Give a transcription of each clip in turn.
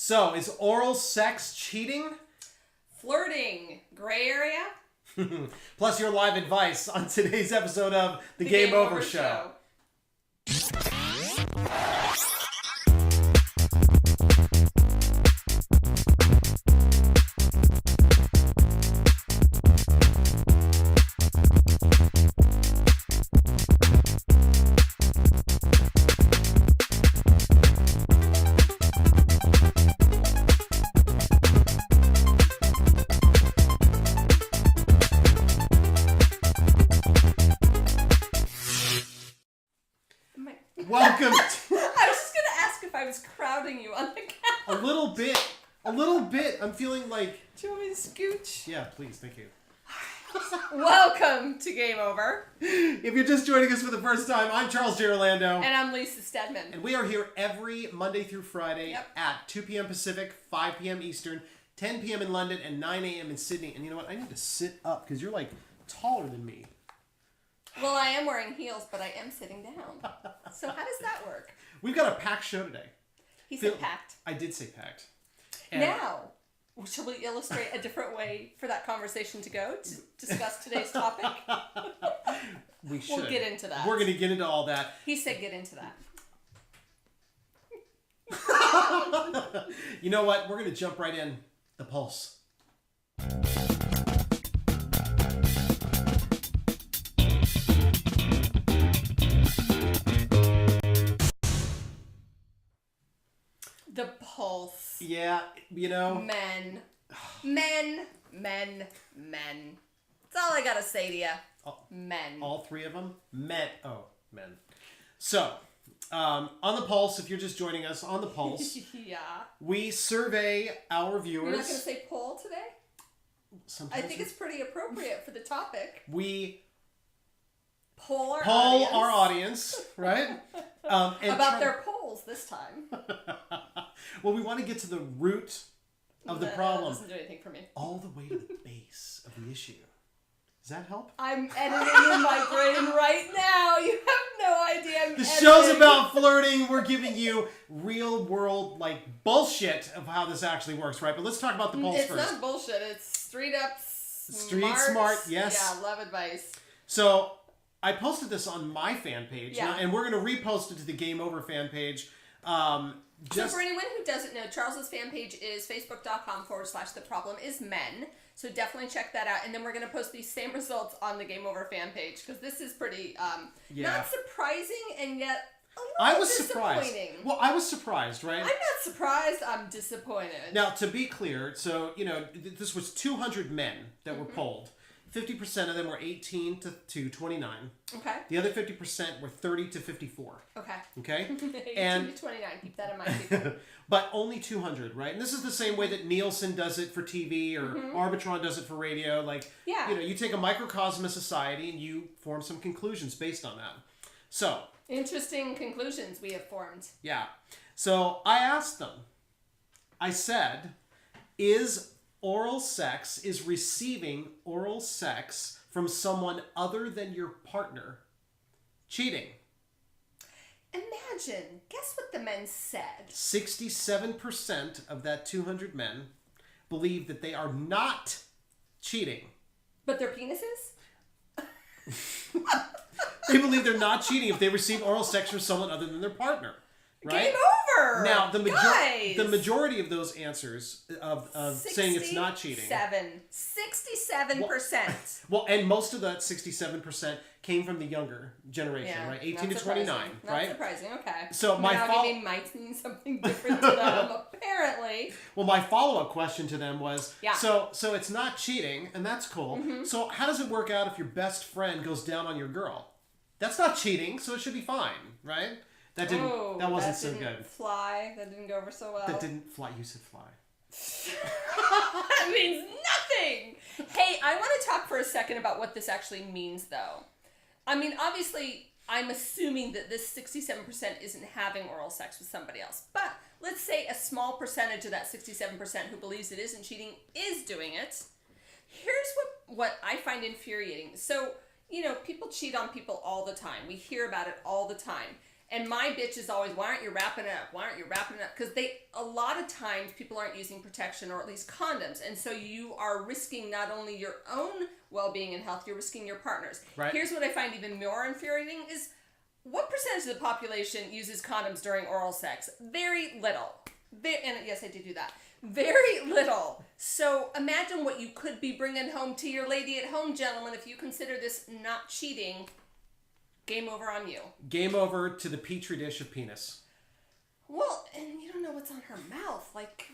So, is oral sex cheating? Flirting. Gray area? Plus your live advice on today's episode of The Game Over Show. Welcome to... I was just going to ask if I was crowding you on the couch. A little bit. I'm feeling like... Do you want me to scooch? Yeah, please, thank you. Welcome to Game Over. If you're just joining us for the first time, I'm Charles J. Orlando. And I'm Lisa Stedman. And we are here every Monday through Friday at 2 p.m. Pacific, 5 p.m. Eastern, 10 p.m. in London, and 9 a.m. in Sydney. And you know what? I need to sit up because you're like taller than me. Well, I am wearing heels, but I am sitting down. So how does that work? We've got a packed show today. He said packed. I did say packed. And now, shall we illustrate a different way for that conversation to go to discuss today's topic? We should. We'll get into that. We're going to get into all that. He said get into that. You know what? We're going to jump right in. The pulse. The pulse. Yeah, you know. Men. That's all I gotta say to you. Men. All three of them? Men. So, on the pulse, if you're just joining us, on the pulse, Yeah. we survey our viewers. You're not gonna say poll today? Sometimes I think it's pretty appropriate for the topic. We poll our audience, right? And about their polls this time. Well, we want to get to the root of the problem. That doesn't do anything for me. All the way to the base of the issue. Does that help? I'm editing in my brain right now. You have no idea. The show's about flirting. We're giving you real world bullshit of how this actually works, right? But let's talk about the pulse first. It's not bullshit. It's straight up smart. Yes. Yeah, love advice. So I posted this on my fan page, yeah. And we're going to repost it to the Game Over fan page. So for anyone who doesn't know, Charles's fan page is facebook.com/theproblem-is-men. So definitely check that out. And then we're going to post these same results on the Game Over fan page because this is pretty not surprising and yet a little disappointing. Surprised. Well, I was surprised, right? I'm not surprised. I'm disappointed. Now, to be clear, so, this was 200 men that were polled. 50% of them were 18 to 29. Okay. The other 50% were 30 to 54. Okay. Okay? 18 to 29. Keep that in mind, people. But only 200, right? And this is the same way that Nielsen does it for TV or Arbitron does it for radio. You take a microcosm of society and you form some conclusions based on that. So. Interesting conclusions we have formed. Yeah. So I asked them. I said, is receiving oral sex from someone other than your partner cheating? Imagine. Guess what the men said? 67% of that 200 men believe that they are not cheating. But their penises? They believe they're not cheating if they receive oral sex from someone other than their partner. Right? Game over! Now, the majority of those answers of saying it's not cheating. 67%. Well, and most of that 67% came from the younger generation, right? 18 to 29, right? Not surprising, okay. So might mean something different to them, apparently. Well, my follow-up question to them was, yeah. So it's not cheating, and that's cool. Mm-hmm. So how does it work out if your best friend goes down on your girl? That's not cheating, so it should be fine, right? That wasn't so good. That didn't go over so well. That didn't fly. You said fly. That means nothing. Hey, I want to talk for a second about what this actually means, though. I mean, obviously, I'm assuming that this 67% isn't having oral sex with somebody else. But let's say a small percentage of that 67% who believes it isn't cheating is doing it. Here's what I find infuriating. So, people cheat on people all the time. We hear about it all the time. And my bitch is always, why aren't you wrapping it up? Why aren't you wrapping it up? Because a lot of times people aren't using protection or at least condoms. And so you are risking not only your own well-being and health, you're risking your partner's. Right. Here's what I find even more infuriating is what percentage of the population uses condoms during oral sex? Very little. And yes, I did do that. Very little. So imagine what you could be bringing home to your lady at home, gentlemen, if you consider this not cheating. Game over on you. Game over to the petri dish of penis. Well, and you don't know what's on her mouth. Like,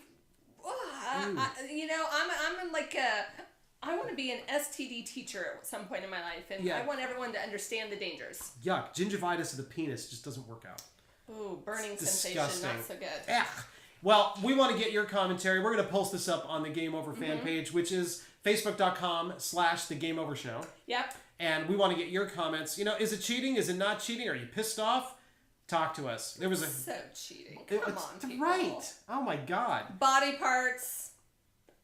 I'm like I want to be an STD teacher at some point in my life, and I want everyone to understand the dangers. Yuck. Gingivitis of the penis just doesn't work out. Ooh, burning sensation. Not so good. Ugh. Well, we want to get your commentary. We're going to post this up on the Game Over fan page, which is facebook.com/The Game Over Show. Yep. And we want to get your comments. Is it cheating? Is it not cheating? Are you pissed off? Talk to us. There was so cheating. Come on, people. Right. Oh my God. Body parts,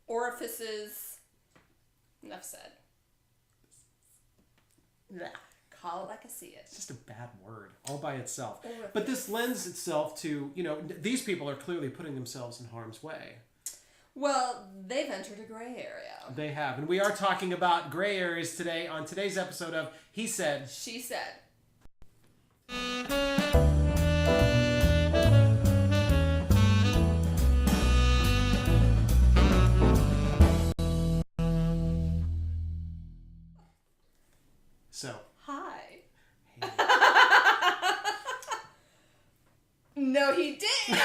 orifices. Enough said. Blah. Call it like I see it. It's just a bad word all by itself. But this lends itself to, these people are clearly putting themselves in harm's way. Well, they've entered a gray area. They have. And we are talking about gray areas today on today's episode of He Said, She Said. So. Hi. Hey. No, he didn't.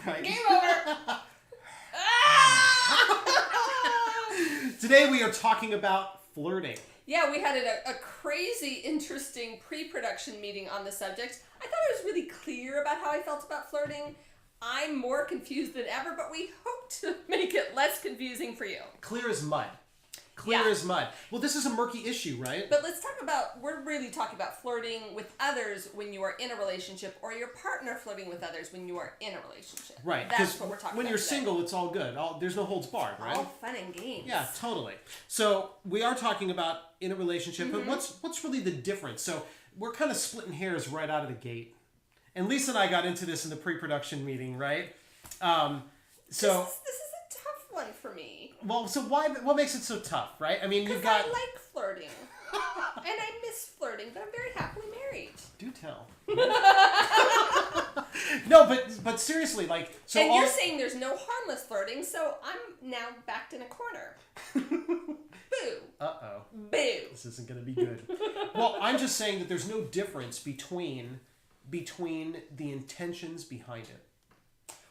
Right. Game over. Today we are talking about flirting. Yeah, we had a crazy, interesting pre-production meeting on the subject. I thought I was really clear about how I felt about flirting. I'm more confused than ever, but we hope to make it less confusing for you. Clear as mud. Clear as mud. Well, this is a murky issue, right? But let's talk about, we're really talking about flirting with others when you are in a relationship, or your partner flirting with others when you are in a relationship. Right. That's what we're talking about. When you're today. single, it's all good. There's no holds barred, right? All fun and games. Yeah, totally. So we are talking about in a relationship, but what's really the difference? So we're kind of splitting hairs right out of the gate. And Lisa and I got into this in the pre-production meeting, right? This is a tough one for me. Well, so what makes it so tough, right? I mean, you've got... I like flirting. And I miss flirting, but I'm very happily married. Do tell. No, but seriously, like... So and you're saying there's no harmless flirting, so I'm now backed in a corner. Boo. Uh-oh. Boo. This isn't going to be good. Well, I'm just saying that there's no difference between the intentions behind it.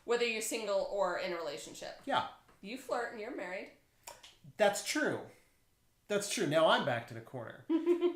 Whether you're single or in a relationship. Yeah. You flirt and you're married. That's true. That's true. Now I'm backed in a corner.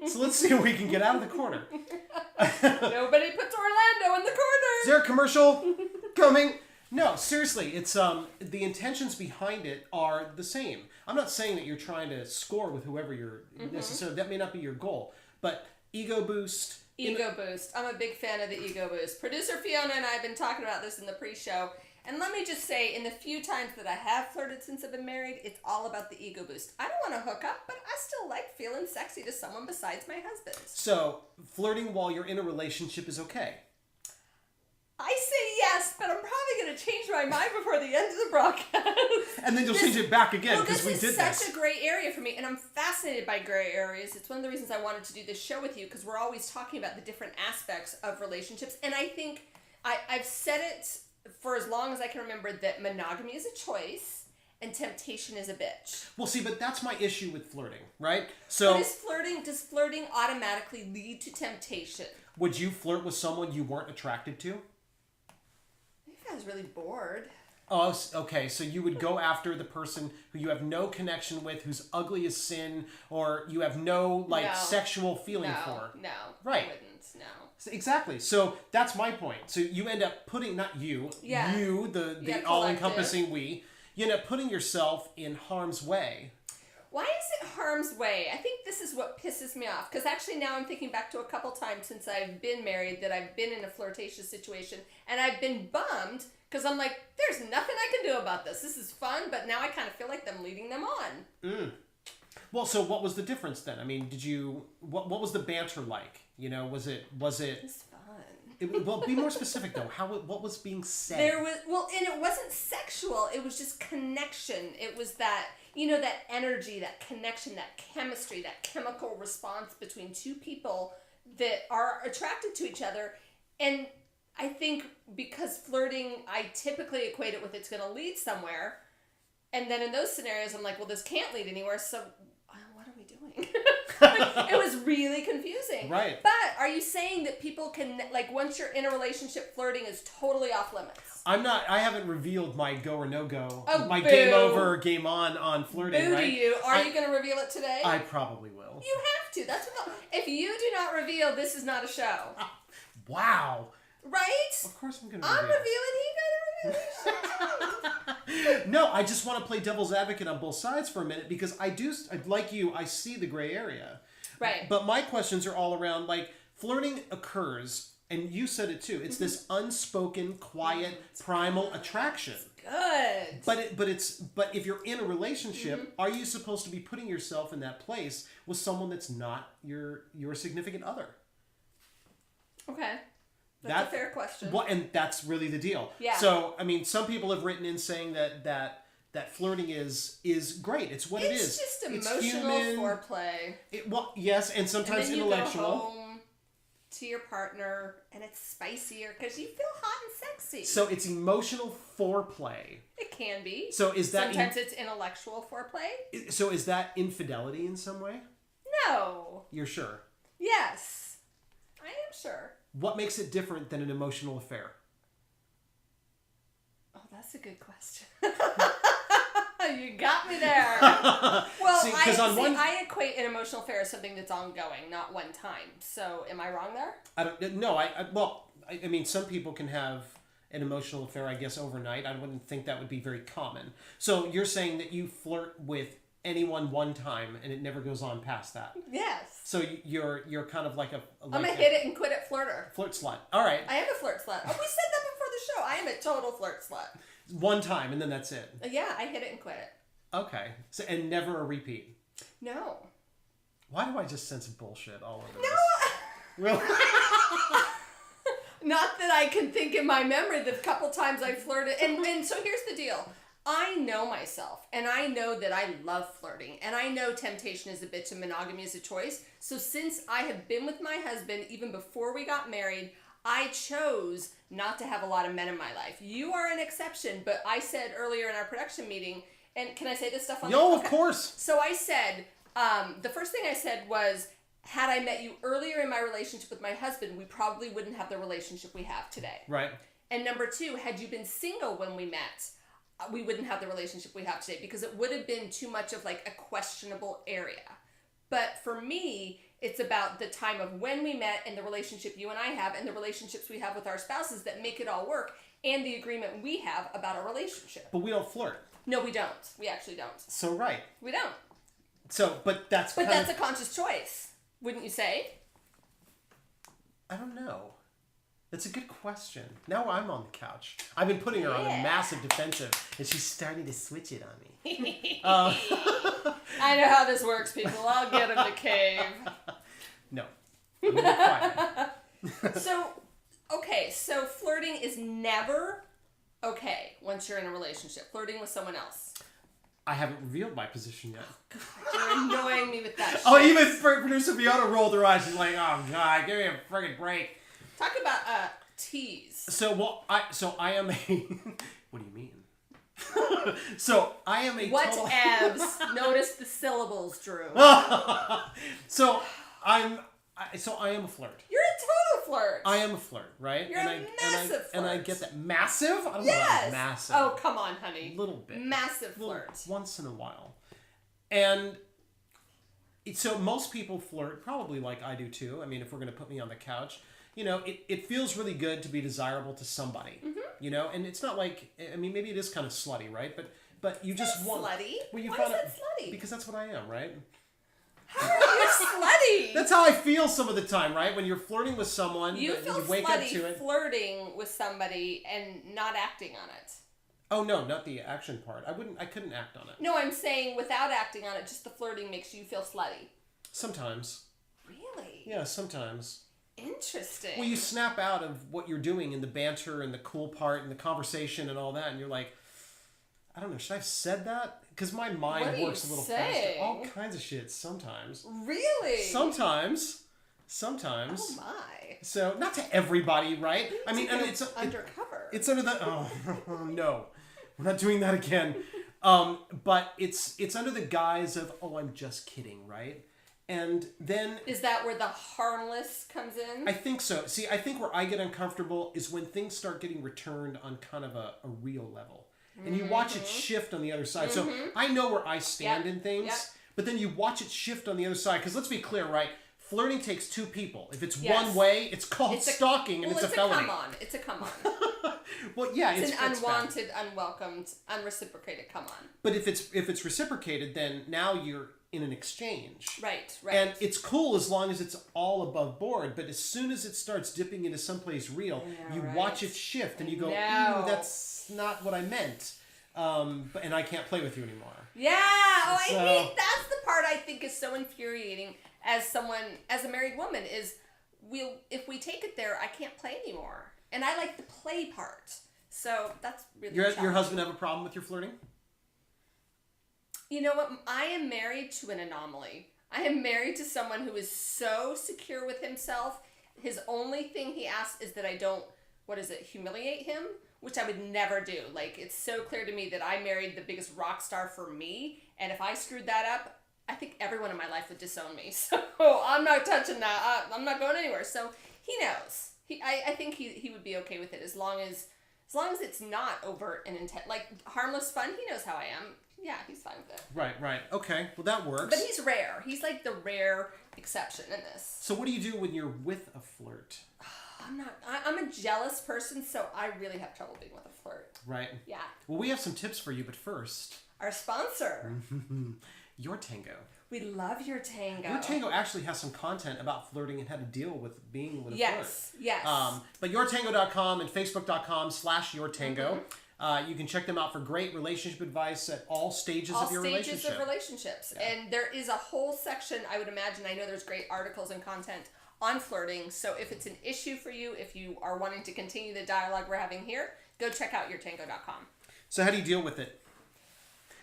So let's see if we can get out of the corner. Nobody puts Orlando in the corner. Is there a commercial coming? No, seriously, it's the intentions behind it are the same. I'm not saying that you're trying to score with whoever you're necessarily. That may not be your goal, but ego boost. Ego boost. I'm a big fan of the ego boost. Producer Fiona and I have been talking about this in the pre-show. And let me just say, in the few times that I have flirted since I've been married, it's all about the ego boost. I don't want to hook up, but I still like feeling sexy to someone besides my husband. So, flirting while you're in a relationship is okay? I say yes, but I'm probably going to change my mind before the end of the broadcast. And then you'll change it back again because we did this. This is such a gray area for me, and I'm fascinated by gray areas. It's one of the reasons I wanted to do this show with you, because we're always talking about the different aspects of relationships. And I think I've said it for as long as I can remember that monogamy is a choice and temptation is a bitch. Well, see, but that's my issue with flirting, right? So, but does flirting automatically lead to temptation? Would you flirt with someone you weren't attracted to? I was really bored. Oh, okay. So you would go after the person who you have no connection with, who's ugly as sin, or you have no sexual feeling for. No, right? I wouldn't. No. Exactly. So that's my point. So you end up putting the all-encompassing we. You end up putting yourself in harm's way. Why is it harm's way? I think this is what pisses me off. Because actually now I'm thinking back to a couple times since I've been married that I've been in a flirtatious situation. And I've been bummed because I'm like, there's nothing I can do about this. This is fun, but now I kind of feel like I'm leading them on. Well, so what was the difference then? I mean, what was the banter like? You know, was it... It's fun. Well, be more specific though. What was being said? And it wasn't sexual. It was just connection. It was that, that energy, that connection, that chemistry, that chemical response between two people that are attracted to each other. And I think because flirting, I typically equate it with it's going to lead somewhere. And then in those scenarios, I'm like, well, this can't lead anywhere. So what are we doing? It was really confusing. Right. But are you saying that people can, once you're in a relationship, flirting is totally off limits? I haven't revealed my go or no go. Oh, my boo. game over, game on flirting, Boo right? to you. Are you going to reveal it today? I probably will. You have to. That's what if you do not reveal, this is not a show. Wow. Right? Of course I'm going to I'm reveal. revealing. He got to reveal. No, I just want to play devil's advocate on both sides for a minute because like you, I see the gray area. Right. But my questions are all around, flirting occurs, and you said it too, it's this unspoken, quiet, primal attraction. Good. But if you're in a relationship, are you supposed to be putting yourself in that place with someone that's not your significant other? Okay. That's a fair question. And that's really the deal. Yeah. So, some people have written in saying that flirting is great. It's what it is. It's just emotional foreplay. Yes, and sometimes and then intellectual. You go home to your partner, and it's spicier because you feel hot and sexy. So it's emotional foreplay. It can be. So is that sometimes it's intellectual foreplay? So is that infidelity in some way? No. You're sure? Yes, I am sure. What makes it different than an emotional affair? Oh, that's a good question. You got me there. Well, I equate an emotional affair as something that's ongoing, not one time. So, am I wrong there? I don't. No, some people can have an emotional affair, I guess, overnight. I wouldn't think that would be very common. So, you're saying that you flirt with anyone one time and it never goes on past that? Yes. So you're kind of like I'm a hit it and quit it flirter. Flirt slut. All right. I am a flirt slut. Oh, we said that before the show. I am a total flirt slut. One time and then that's it. Yeah, I hit it and quit it. Okay. So and never a repeat. No. Why do I just sense bullshit all over this? Really? Not that I can think in my memory the couple times I flirted. And so here's the deal. I know myself, and I know that I love flirting, and I know temptation is a bitch and monogamy is a choice. So since I have been with my husband, even before we got married, I chose not to have a lot of men in my life. You are an exception, but I said earlier in our production meeting, and can I say this stuff on Yo, of course. So I said, the first thing I said was, had I met you earlier in my relationship with my husband, we probably wouldn't have the relationship we have today. Right. And number two, had you been single when we met, we wouldn't have the relationship we have today because it would have been too much of a questionable area. But for me, it's about the time of when we met and the relationship you and I have and the relationships we have with our spouses that make it all work and the agreement we have about our relationship. But we don't flirt. No, we don't. We actually don't. So, right. We don't. So, but that's a conscious choice, wouldn't you say? I don't know. That's a good question. Now I'm on the couch. I've been putting her on a massive defensive, and she's starting to switch it on me. I know how this works, people. I'll get him to cave. No. I'm gonna be quiet. So flirting is never okay once you're in a relationship. Flirting with someone else. I haven't revealed my position yet. You're annoying me with that shit. Oh, even producer Fiona rolled her eyes. She's like, "Oh God, give me a friggin' break." Talk about tease. So I am a. What do you mean? So I am a. What total... abs? Notice the syllables, Drew. So I am a flirt. You're a total flirt. I am a flirt, right? You're a massive flirt. And I get that. Massive? I don't know about massive. Oh, come on, honey. A little bit. Massive flirt. Once in a while. And so most people flirt, probably like I do too. I mean, if we're going to put me on the couch, it feels really good to be desirable to somebody. Mm-hmm. And it's not like, I mean, maybe it is kind of slutty, right? But you just want... slutty? Well, Why is that slutty? Because that's what I am, right? How are you slutty? That's how I feel some of the time, right? When you're flirting with someone, you wake up to it. Flirting with somebody and not acting on it. Oh no, not the action part. I couldn't act on it. No, I'm saying without acting on it, just the flirting makes you feel slutty. Sometimes. Really? Yeah, sometimes. Interesting. Well, you snap out of what you're doing in the banter and the cool part and the conversation and all that, and you're like, I don't know, should I have said that? Because my mind works a little faster. All kinds of shit sometimes. Really? Sometimes. Oh my. So, not to everybody, right? I mean, it's undercover. It's under the... Oh, no. We're not doing that again. But it's under the guise of, oh, I'm just kidding, right? And then... Is that where the harmless comes in? I think so. See, I think where I get uncomfortable is when things start getting returned on kind of a real level. And you watch it shift on the other side. So I know where I stand in things, but then you watch it shift on the other side. Because let's be clear, right? Flirting takes two people. If it's one way, it's called stalking, and it's a felony. It's a come on. Well, yeah, it's an unwanted, unwelcomed, unreciprocated come on. But if it's reciprocated, then now you're in an exchange. Right. And it's cool as long as it's all above board. But as soon as it starts dipping into someplace real, you watch it shift, and you go, ooh, that's not what I meant. And I can't play with you anymore. Yeah. I hate that's the part I think is so infuriating as a married woman is if we take it there, I can't play anymore. And I like the play part. So that's really your husband have a problem with your flirting? You know what? I am married to an anomaly. I am married to someone who is so secure with himself. His only thing he asks is that I don't, humiliate him? Which I would never do. Like, it's so clear to me that I married the biggest rock star for me. And if I screwed that up, I think everyone in my life would disown me. So I'm not touching that. I'm not going anywhere. So he knows. I think he would be okay with it as long as it's not overt and intent. Like, harmless fun, he knows how I am. Yeah, he's fine with it. Right. Okay, well that works. But he's rare. He's like the rare exception in this. So what do you do when you're with a flirt? I'm a jealous person, so I really have trouble being with a flirt. Right. Yeah. Well, we have some tips for you, but first... Our sponsor. Your Tango. We love Your Tango. Your Tango actually has some content about flirting and how to deal with being with a flirt. Yes. But yourtango.com and facebook.com/yourtango. You can check them out for great relationship advice at all stages of your relationship. All stages of relationships. Yeah. And there is a whole section, I would imagine, I know there's great articles and content on flirting. So if it's an issue for you, if you are wanting to continue the dialogue we're having here, go check out yourtango.com. So how do you deal with it?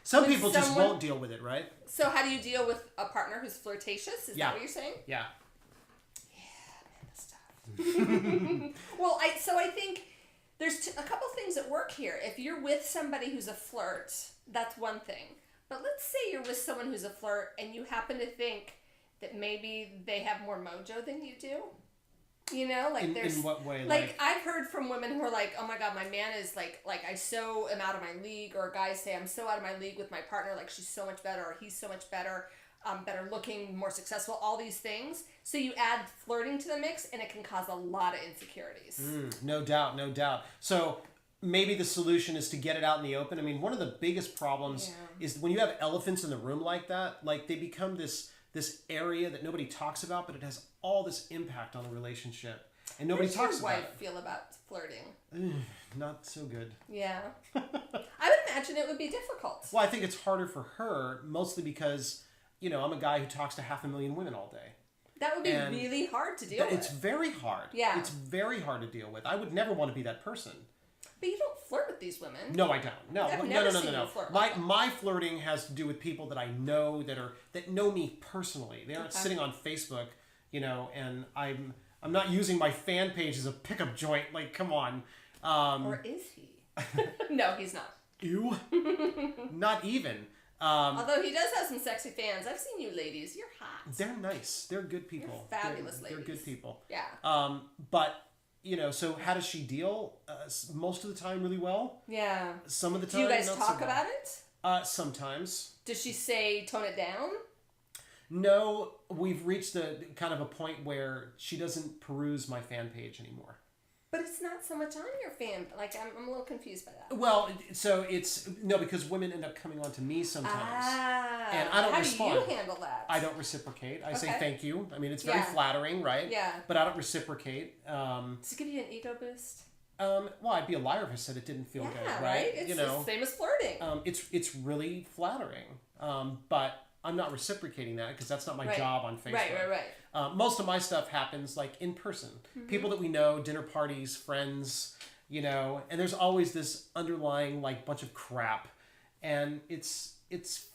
Some people just won't deal with it, right? So how do you deal with a partner who's flirtatious? Is that what you're saying? Yeah. Yeah, man, that's tough. Well, I think there's a couple things at work here. If you're with somebody who's a flirt, that's one thing. But let's say you're with someone who's a flirt and you happen to think that maybe they have more mojo than you do. You know, like in what way? Like I've heard from women who are like, oh my God, my man is like I so am out of my league, or guys say I'm so out of my league with my partner, like she's so much better, or he's so much better, better looking, more successful, all these things. So you add flirting to the mix and it can cause a lot of insecurities. No doubt. So maybe the solution is to get it out in the open. I mean, one of the biggest problems is when you have elephants in the room like that, like they become this area that nobody talks about, but it has all this impact on the relationship, and nobody talks about it. How does your wife feel about flirting? Not so good. Yeah. I would imagine it would be difficult. Well, I think it's harder for her, mostly because, I'm a guy who talks to 500,000 women all day. That would be really hard to deal with. It's very hard. Yeah. It's very hard to deal with. I would never want to be that person. But you don't flirt with these women. No, I don't. No. I've never seen you flirt with them. My flirting has to do with people that I know that know me personally. They aren't sitting on Facebook, and I'm not using my fan page as a pickup joint. Like, come on. Or is he? No, he's not. Ew. Not even. Although he does have some sexy fans. I've seen you ladies. You're hot. They're nice. They're good people. You're fabulous ladies. They're good people. Yeah. But... so how does she deal? Most of the time really well. Yeah. Some of the time do you guys not talk so well. about it? Sometimes. Does she say tone it down? No, we've reached the kind of a point where she doesn't peruse my fan page anymore. But it's not so much on your fan. Like, I'm a little confused by that. Well, so it's... No, because women end up coming on to me sometimes. And I don't respond. How do you handle that? I don't reciprocate. I say thank you. I mean, it's very flattering, right? Yeah. But I don't reciprocate. Does it give you an ego boost? Well, I'd be a liar if I said it didn't feel good, right? It's the same as flirting. It's really flattering. But I'm not reciprocating that because that's not my job on Facebook. Right. Most of my stuff happens like in person. Mm-hmm. People that we know, dinner parties, friends, you know, and there's always this underlying like bunch of crap, and it's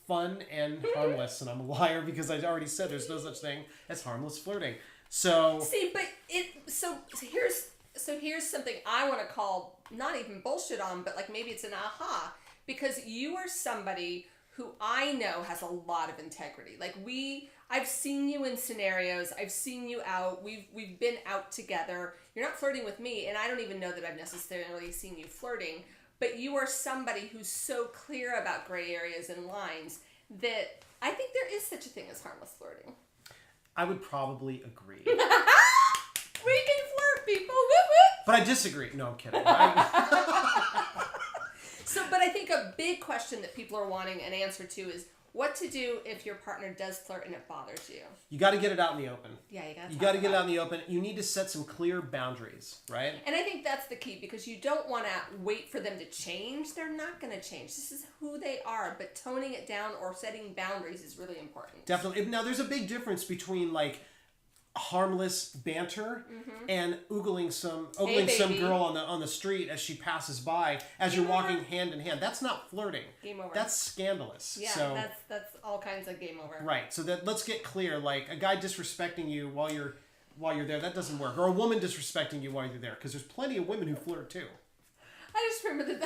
fun and harmless. And I'm a liar because I already said there's no such thing as harmless flirting. So here's something I want to call not even bullshit on, but like maybe it's an aha, because you are somebody who I know has a lot of integrity. Like I've seen you in scenarios. I've seen you out. We've been out together. You're not flirting with me, and I don't even know that I've necessarily seen you flirting, but you are somebody who's so clear about gray areas and lines that I think there is such a thing as harmless flirting. I would probably agree. We can flirt, people. Whoop, whoop. But I disagree. No, I'm kidding. But I think a big question that people are wanting an answer to is what to do if your partner does flirt and it bothers you. You got to get it out in the open. Yeah, you got to get it out in the open. You need to set some clear boundaries, right? And I think that's the key, because you don't want to wait for them to change. They're not going to change. This is who they are. But toning it down or setting boundaries is really important. Definitely. Now, there's a big difference between like harmless banter and ogling some girl on the street as she passes by as you're walking hand in hand. That's not flirting. Game over. That's scandalous. Yeah, so, that's all kinds of game over. Right. So let's get clear. Like a guy disrespecting you while you're there, that doesn't work. Or a woman disrespecting you while you're there, because there's plenty of women who flirt too. I just remember the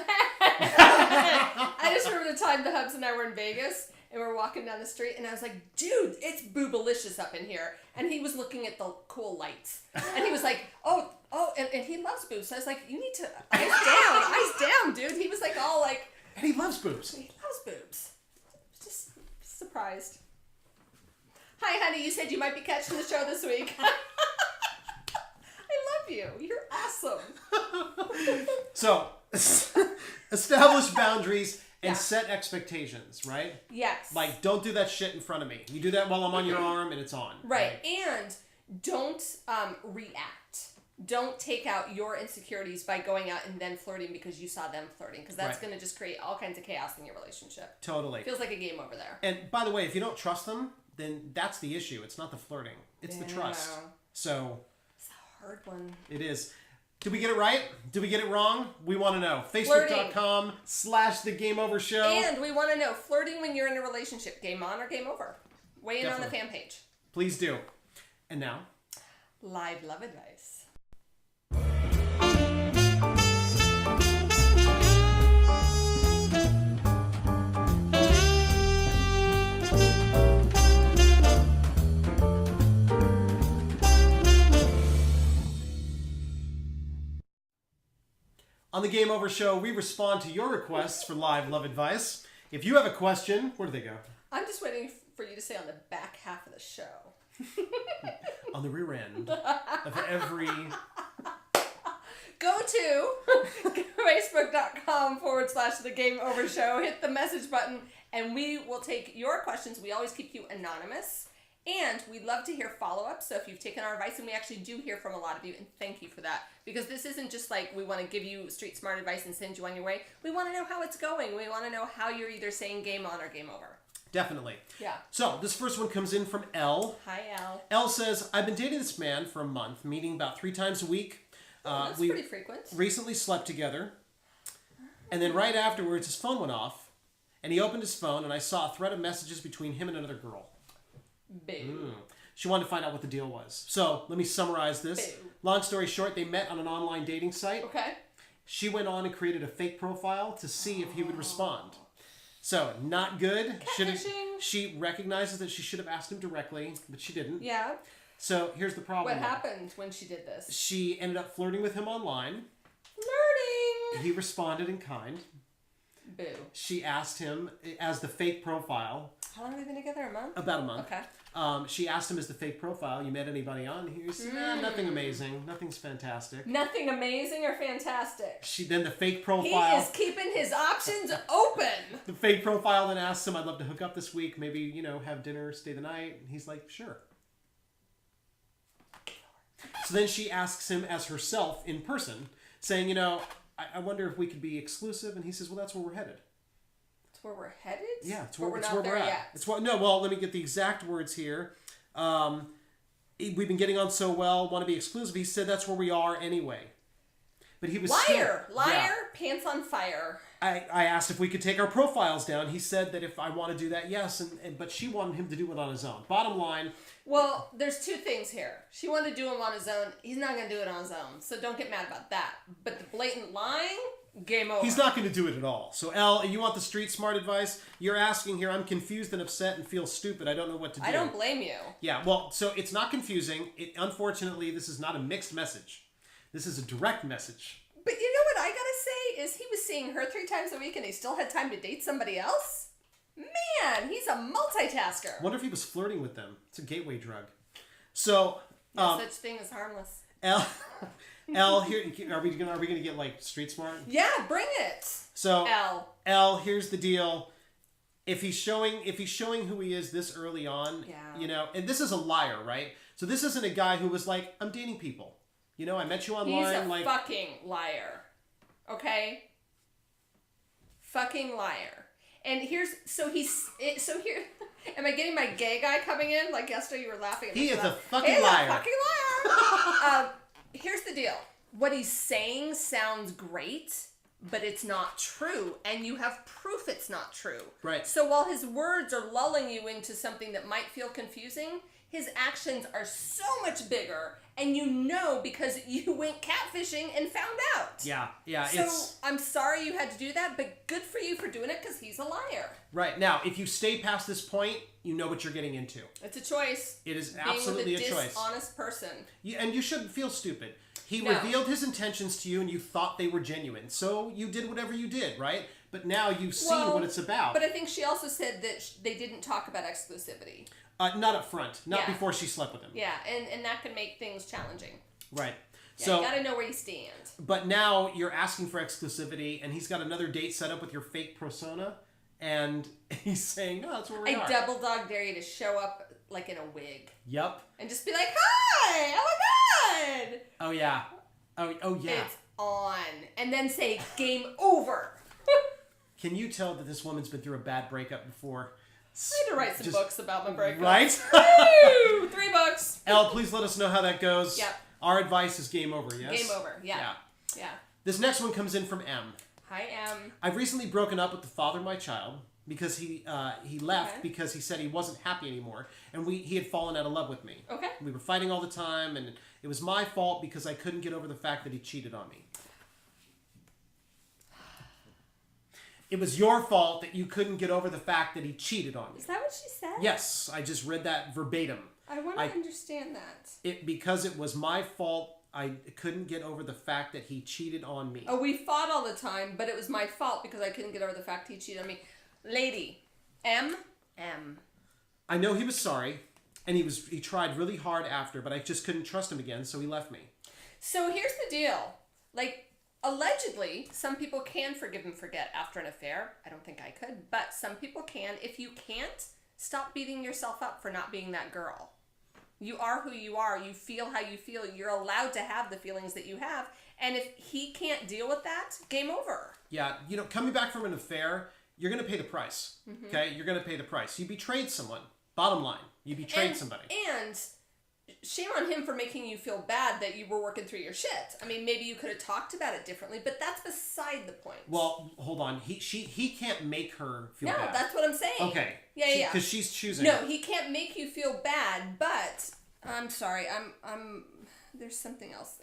time the Hubs and I were in Vegas. And we're walking down the street, and I was like, dude, it's boobalicious up in here. And he was looking at the cool lights. And he was like, oh, and he loves boobs. So I was like, you need to ice down, dude. He was like all like... And he loves boobs. He loves boobs. Just surprised. Hi, honey, you said you might be catching the show this week. I love you. You're awesome. So, establish boundaries and set expectations, right? Yes. Like, don't do that shit in front of me. You do that while I'm on your arm and it's on. Right. And don't react. Don't take out your insecurities by going out and then flirting because you saw them flirting. Because that's going to just create all kinds of chaos in your relationship. Totally. Feels like a game over there. And by the way, if you don't trust them, then that's the issue. It's not the flirting. It's the trust. So... It's a hard one. It is. Did we get it right? Did we get it wrong? We want to know. Facebook.com/The Game Over Show. And we want to know, flirting when you're in a relationship, game on or game over? Weigh in on the fan page. Please do. And now? Live love advice. On the Game Over Show, we respond to your requests for live love advice. If you have a question, where do they go? I'm just waiting for you to say on the back half of the show. On the rear end of every... Go to Facebook.com/The Game Over Show. Hit the message button, and we will take your questions. We always keep you anonymous. And we'd love to hear follow-ups. So if you've taken our advice, and we actually do hear from a lot of you, and thank you for that. Because this isn't just like we want to give you street smart advice and send you on your way. We want to know how it's going. We want to know how you're either saying game on or game over. Definitely. Yeah. So this first one comes in from Elle. Hi, Elle. Elle says, I've been dating this man for a month, meeting about 3 times a week. That's pretty frequent. Recently slept together. And then right afterwards, his phone went off. And he opened his phone, and I saw a thread of messages between him and another girl. Boo. She wanted to find out what the deal was. So, let me summarize this. Boo. Long story short, they met on an online dating site. Okay. She went on and created a fake profile to see if he would respond. So, not good. She recognizes that she should have asked him directly, but she didn't. Yeah. So, here's the problem. What happened when she did this? She ended up flirting with him online. Flirting! He responded in kind. Boo. She asked him as the fake profile. How long have they been together? A month? About a month. Okay. She asked him as the fake profile, you met anybody on? He said, nothing amazing. Nothing's fantastic. Nothing amazing or fantastic. Then the fake profile. He is keeping his options open. The fake profile then asks him, I'd love to hook up this week. Maybe, have dinner, stay the night. And he's like, sure. So then she asks him as herself in person, saying, I wonder if we could be exclusive. And he says, well, that's where we're headed. Where we're headed? Yeah, it's where we're we're not there at. Yet. Well, let me get the exact words here. we've been getting on so well, want to be exclusive. He said that's where we are anyway. But he was liar, pants on fire. I asked if we could take our profiles down. He said that if I want to do that, yes. But she wanted him to do it on his own. Bottom line. Well, there's two things here. She wanted to do him on his own. He's not going to do it on his own. So don't get mad about that. But the blatant lying, game over. He's not going to do it at all. So, Elle, you want the street smart advice? You're asking here, I'm confused and upset and feel stupid. I don't know what to do. I don't blame you. Yeah, well, so it's not confusing. Unfortunately, this is not a mixed message. This is a direct message. But you know what I gotta say is he was seeing her 3 times a week and he still had time to date somebody else? Man, he's a multitasker. Wonder if he was flirting with them. It's a gateway drug. So, no such thing as harmless. Elle, here are we gonna get like street smart? Yeah, bring it. So Elle, here's the deal. If he's showing who he is this early on, you know, and this is a liar, right? So this isn't a guy who was like, I'm dating people. You know, I met you online. He's a fucking liar. Okay? Fucking liar. And here, am I getting my gay guy coming in? Like yesterday you were laughing at me. He is a fucking liar. He's a fucking liar. Here's the deal. What he's saying sounds great, but it's not true. And you have proof it's not true. Right. So while his words are lulling you into something that might feel confusing, his actions are so much bigger. And you know because you went catfishing and found out. Yeah. So I'm sorry you had to do that, but good for you for doing it because he's a liar. Right. Now, if you stay past this point, you know what you're getting into. It's a choice. It is absolutely a choice. Being with a dishonest person. And you shouldn't feel stupid. He revealed his intentions to you and you thought they were genuine. So you did whatever you did, right? But now you've seen what it's about. But I think she also said that they didn't talk about exclusivity. Not up front. Not before she slept with him. Yeah, and that can make things challenging. Right. Yeah, so you gotta know where you stand. But now you're asking for exclusivity, and he's got another date set up with your fake persona, and he's saying, no, that's where we are. I double dog dare you to show up like in a wig. Yep. And just be like, hi! Oh my god! Oh yeah. Oh yeah. It's on. And then say, game over. Can you tell that this woman's been through a bad breakup before? I had to write some books about my breakup. Right? Woo! 3 books. Elle, please let us know how that goes. Yep. Our advice is game over, yes? Game over, yeah. This next one comes in from M. Hi, M. I've recently broken up with the father of my child because he left because he said he wasn't happy anymore, and he had fallen out of love with me. Okay. We were fighting all the time, and it was my fault because I couldn't get over the fact that he cheated on me. It was your fault that you couldn't get over the fact that he cheated on you. Is that what she said? Yes, I just read that verbatim. I want to understand that. Because it was my fault, I couldn't get over the fact that he cheated on me. Oh, we fought all the time, but it was my fault because I couldn't get over the fact he cheated on me. Lady, M. I know he was sorry, and he tried really hard after, but I just couldn't trust him again, so he left me. So here's the deal. Like, allegedly, some people can forgive and forget after an affair. I don't think I could, but some people can. If you can't, stop beating yourself up for not being that girl. You are who you are. You feel how you feel. You're allowed to have the feelings that you have. And if he can't deal with that, game over. Yeah, coming back from an affair, you're going to pay the price. Mm-hmm. Okay? You're going to pay the price. You betrayed someone. Bottom line. You betrayed somebody. And shame on him for making you feel bad that you were working through your shit. I mean, maybe you could have talked about it differently, but that's beside the point. Well, hold on. He can't make her feel bad. No, that's what I'm saying. Okay. Yeah. Because she's choosing. No, he can't make you feel bad, but I'm sorry. There's something else.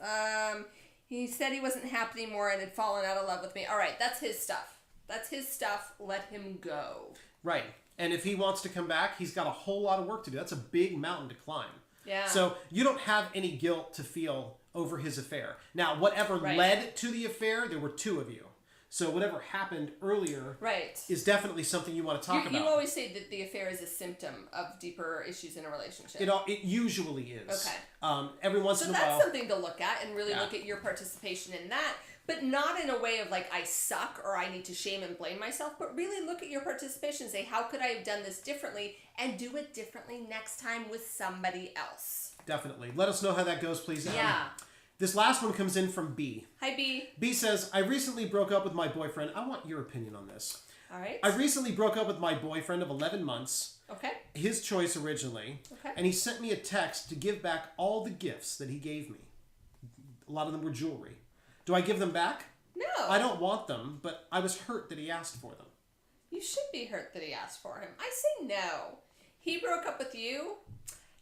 He said he wasn't happy anymore and had fallen out of love with me. All right, that's his stuff. That's his stuff. Let him go. Right. And if he wants to come back, he's got a whole lot of work to do. That's a big mountain to climb. Yeah. So you don't have any guilt to feel over his affair. Now, whatever led to the affair, there were 2 of you. So whatever happened earlier is definitely something you want to talk about. You always say that the affair is a symptom of deeper issues in a relationship. It usually is. Okay. Every once in a while. So that's something to look at and really look at your participation in that. But not in a way of like, I suck or I need to shame and blame myself. But really look at your participation and say, how could I have done this differently? And do it differently next time with somebody else. Definitely. Let us know how that goes, please. Yeah. This last one comes in from B. Hi, B. B says, I recently broke up with my boyfriend. I want your opinion on this. All right. I recently broke up with my boyfriend of 11 months. Okay. his choice originally. Okay. And he sent me a text to give back all the gifts that he gave me. A lot of them were jewelry. Do I give them back? No. I don't want them, but I was hurt that he asked for them. You should be hurt that he asked for him. I say no. He broke up with you.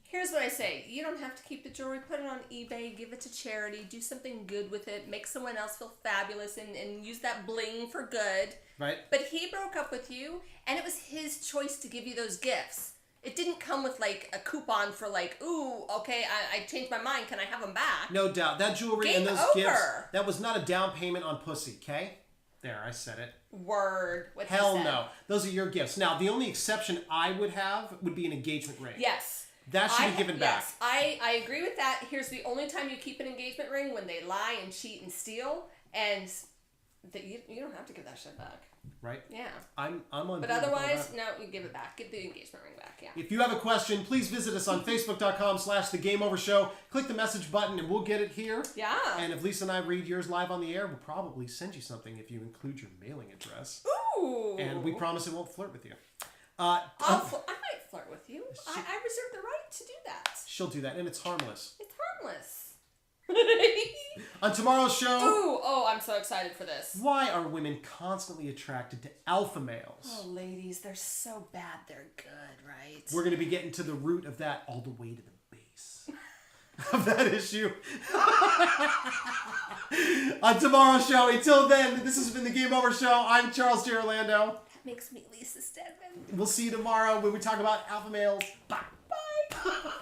Here's what I say. You don't have to keep the jewelry. Put it on eBay. Give it to charity. Do something good with it. Make someone else feel fabulous and use that bling for good. Right. But he broke up with you, and it was his choice to give you those gifts. It didn't come with, like, a coupon for, like, ooh, okay, I changed my mind. Can I have them back? No doubt. That jewelry Game and those over. gifts, that was not a down payment on pussy, okay? There, I said it. Word. What Hell he said. no. Those are your gifts. Now, the only exception I would have would be an engagement ring. Yes. That should be given back. Yes, I agree with that. Here's the only time you keep an engagement ring: when they lie and cheat and steal, and you don't have to give that shit back. Right? Yeah. I'm on. But otherwise, no, you give it back. Give the engagement ring back. Yeah. If you have a question, please visit us on Facebook.com/TheGameOverShow. Click the message button and we'll get it here. Yeah. And if Lisa and I read yours live on the air, we'll probably send you something if you include your mailing address. Ooh. And we promise it won't flirt with you. I might flirt with you. I reserve the right to do that. She'll do that, and it's harmless. It's harmless. On tomorrow's show... Oh, I'm so excited for this. Why are women constantly attracted to alpha males? Oh, ladies, they're so bad they're good, right? We're going to be getting to the root of that all the way to the base of that issue. On tomorrow's show. Until then, this has been the Game Over Show. I'm Charles J. Orlando. That makes me Lisa Stedman. We'll see you tomorrow when we talk about alpha males. Bye. Bye.